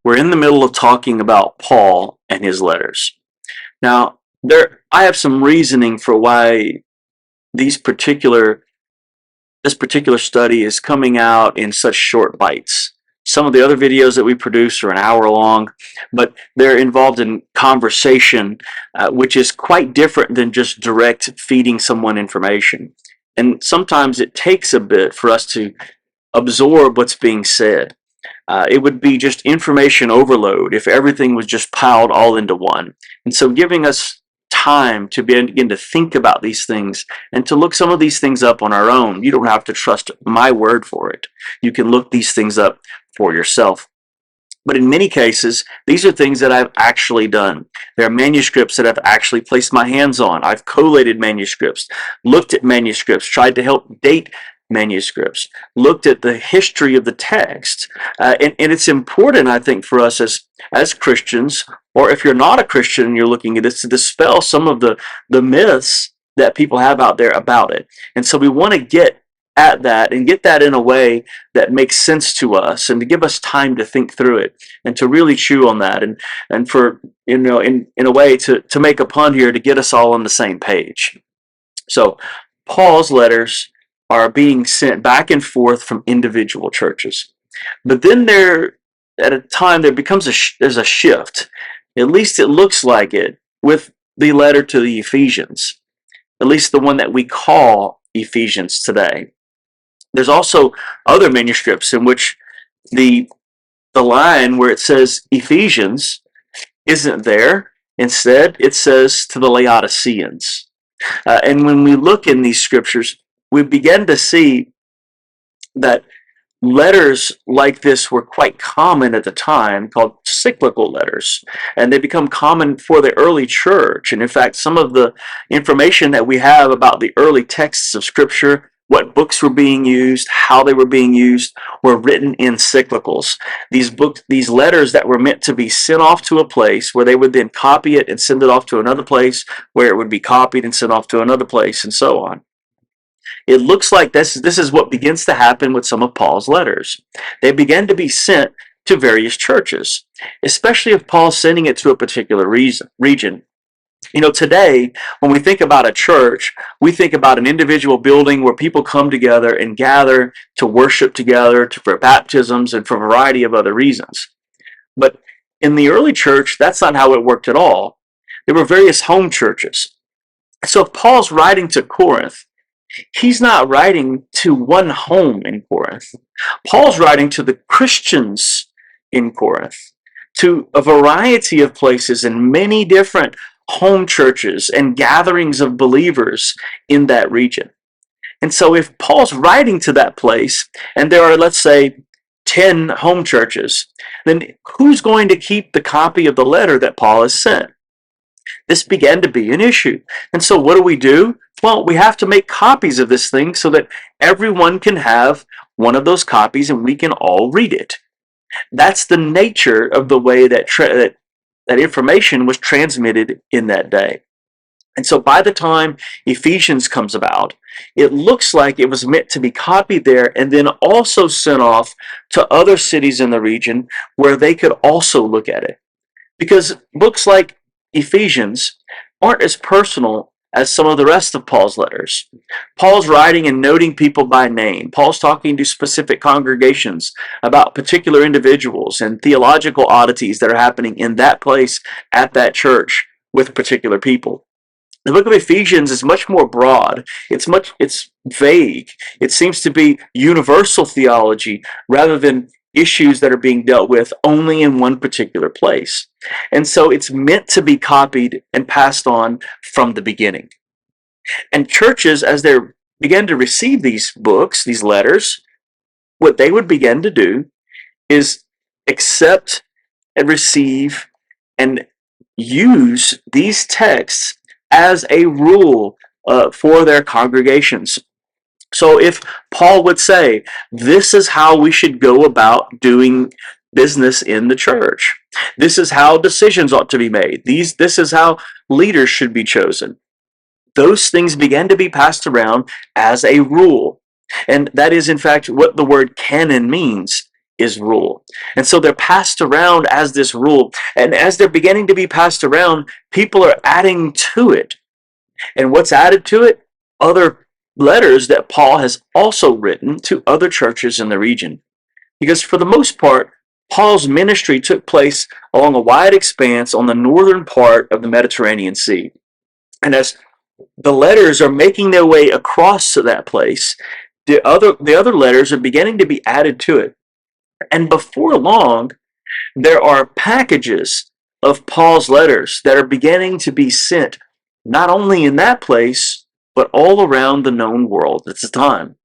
we're in the middle of talking about Paul and his letters. Now, I have some reasoning for why this particular study is coming out in such short bites. Some of the other videos that we produce are an hour long, but they're involved in conversation, which is quite different than just direct feeding someone information. And sometimes it takes a bit for us to absorb what's being said. It would be just information overload if everything was just piled all into one. And so giving us time to begin to think about these things and to look some of these things up on our own. You don't have to trust my word for it. You can look these things up for yourself. But in many cases, these are things that I've actually done. There are manuscripts that I've actually placed my hands on. I've collated manuscripts, looked at manuscripts, tried to help date manuscripts, looked at the history of the text. And it's important, I think, for us as Christians, or if you're not a Christian and you're looking at this, to dispel some of the myths that people have out there about it. And so we want to get at that and get that in a way that makes sense to us, and to give us time to think through it and to really chew on that, and for, in a way to make a pun here, to get us all on the same page. So Paul's letters are being sent back and forth from individual churches. But then at a time, there's a shift. At least it looks like it with the letter to the Ephesians, at least the one that we call Ephesians today. There's also other manuscripts in which the line where it says Ephesians isn't there. Instead, it says to the Laodiceans. And when we look in these scriptures, we begin to see that letters like this were quite common at the time, called cyclical letters, and they become common for the early church. And in fact, some of the information that we have about the early texts of Scripture, what books were being used, how they were being used, were written in cyclicals. These letters that were meant to be sent off to a place where they would then copy it and send it off to another place where it would be copied and sent off to another place, and so on. It looks like this is what begins to happen with some of Paul's letters. They begin to be sent to various churches, especially if Paul's sending it to a particular region. Today, when we think about a church, we think about an individual building where people come together and gather to worship together, for baptisms, and for a variety of other reasons. But in the early church, that's not how it worked at all. There were various home churches. So if Paul's writing to Corinth, he's not writing to one home in Corinth. Paul's writing to the Christians in Corinth, to a variety of places and many different home churches and gatherings of believers in that region. And so if Paul's writing to that place, and there are, let's say, 10 home churches, then who's going to keep the copy of the letter that Paul has sent? This began to be an issue. And so what do? Well, we have to make copies of this thing so that everyone can have one of those copies and we can all read it. That's the nature of the way that information was transmitted in that day. And so by the time Ephesians comes about, it looks like it was meant to be copied there and then also sent off to other cities in the region where they could also look at it. Because books like Ephesians aren't as personal as some of the rest of Paul's letters. Paul's writing and noting people by name. Paul's talking to specific congregations about particular individuals and theological oddities that are happening in that place at that church with particular people. The book of Ephesians is much more broad. It's vague. It seems to be universal theology rather than issues that are being dealt with only in one particular place. And so it's meant to be copied and passed on from the beginning. And churches, as they began to receive these books, these letters, what they would begin to do is accept and receive and use these texts as a rule for their congregations. So if Paul would say, this is how we should go about doing business in the church. This is how decisions ought to be made. This is how leaders should be chosen. Those things began to be passed around as a rule. And that is, in fact, what the word canon means. is rule. And so they're passed around as this rule. And as they're beginning to be passed around, people are adding to it. And what's added to it? Other letters that Paul has also written to other churches in the region. Because for the most part, Paul's ministry took place along a wide expanse on the northern part of the Mediterranean Sea. And as the letters are making their way across to that place, the other letters are beginning to be added to it. And before long, there are packages of Paul's letters that are beginning to be sent, not only in that place, but all around the known world at the time.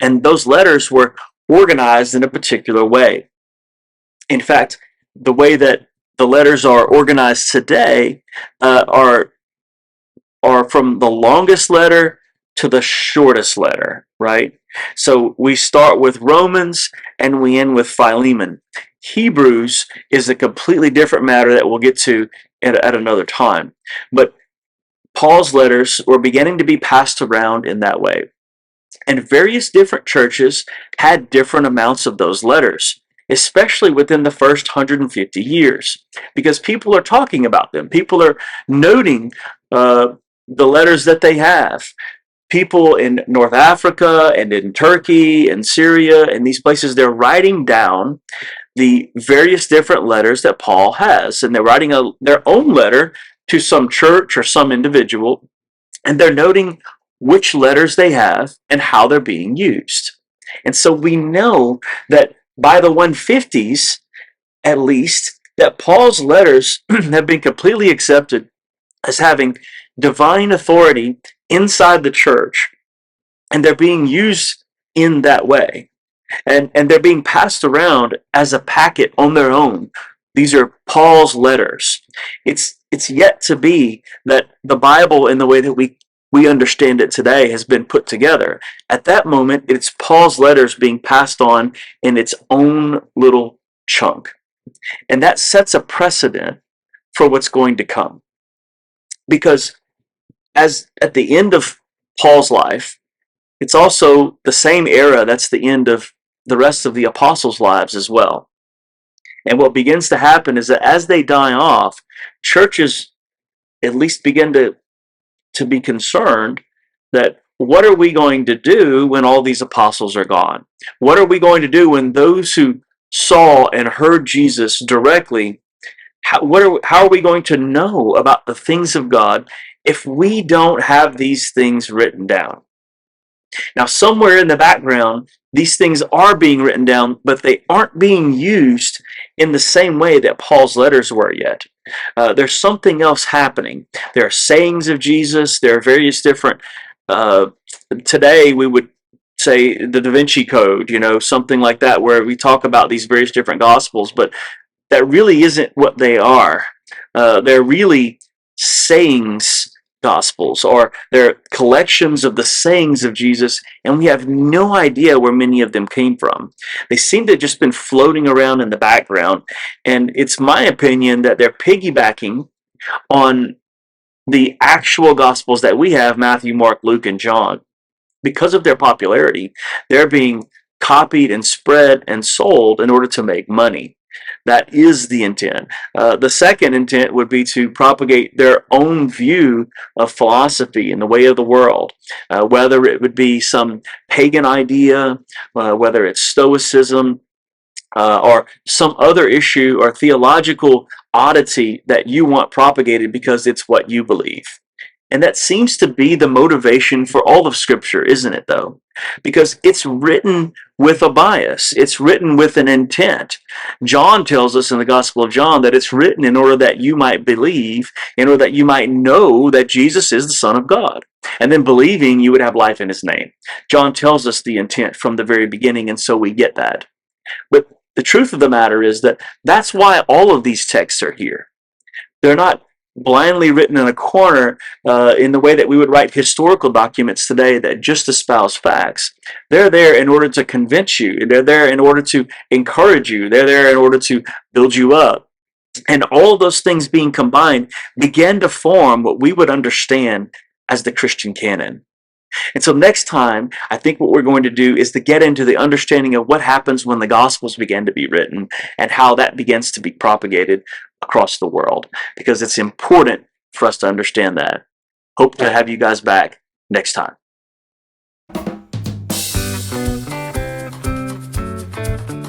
And those letters were organized in a particular way. In fact, the way that the letters are organized today are from the longest letter to the shortest letter, right? So we start with Romans and we end with Philemon. Hebrews is a completely different matter that we'll get to at another time. But Paul's letters were beginning to be passed around in that way. And various different churches had different amounts of those letters, especially within the first 150 years, because people are talking about them. People are noting the letters that they have. People in North Africa and in Turkey and Syria and these places, they're writing down the various different letters that Paul has. And they're writing their own letter to some church or some individual, and they're noting which letters they have and how they're being used. And so we know that by the 150s, at least, that Paul's letters have been completely accepted as having divine authority inside the church, and they're being used in that way. And they're being passed around as a packet on their own. These are Paul's letters. It's yet to be that the Bible, in the way that we understand it today, has been put together. At that moment, it's Paul's letters being passed on in its own little chunk. And that sets a precedent for what's going to come. Because as at the end of Paul's life, it's also the same era that's the end of the rest of the apostles' lives as well. And what begins to happen is that as they die off, churches at least begin to be concerned that what are we going to do when all these apostles are gone? What are we going to do when those who saw and heard Jesus directly, how are we going to know about the things of God if we don't have these things written down? Now, somewhere in the background, these things are being written down, but they aren't being used in the same way that Paul's letters were yet. There's something else happening. There are sayings of Jesus. There are various different, today we would say the Da Vinci Code, something like that, where we talk about these various different gospels, but that really isn't what they are. They're really sayings gospels, or they're collections of the sayings of Jesus, and we have no idea where many of them came from. They seem to have just been floating around in the background, and it's my opinion that they're piggybacking on the actual gospels that we have, Matthew, Mark, Luke, and John. Because of their popularity, they're being copied and spread and sold in order to make money. That is the intent. The second intent would be to propagate their own view of philosophy and the way of the world, whether it would be some pagan idea, whether it's Stoicism, or some other issue or theological oddity that you want propagated because it's what you believe. And that seems to be the motivation for all of Scripture, isn't it, though? Because it's written with a bias. It's written with an intent. John tells us in the Gospel of John that it's written in order that you might believe, in order that you might know that Jesus is the Son of God. And then believing, you would have life in His name. John tells us the intent from the very beginning, and so we get that. But the truth of the matter is that that's why all of these texts are here. They're not blindly written in a corner in the way that we would write historical documents today that just espouse facts. They're there in order to convince you. They're there in order to encourage you. They're there in order to build you up. And all of those things being combined began to form what we would understand as the Christian canon. And so next time, I think what we're going to do is to get into the understanding of what happens when the Gospels begin to be written and how that begins to be propagated across the world, because it's important for us to understand that. Hope to have you guys back next time.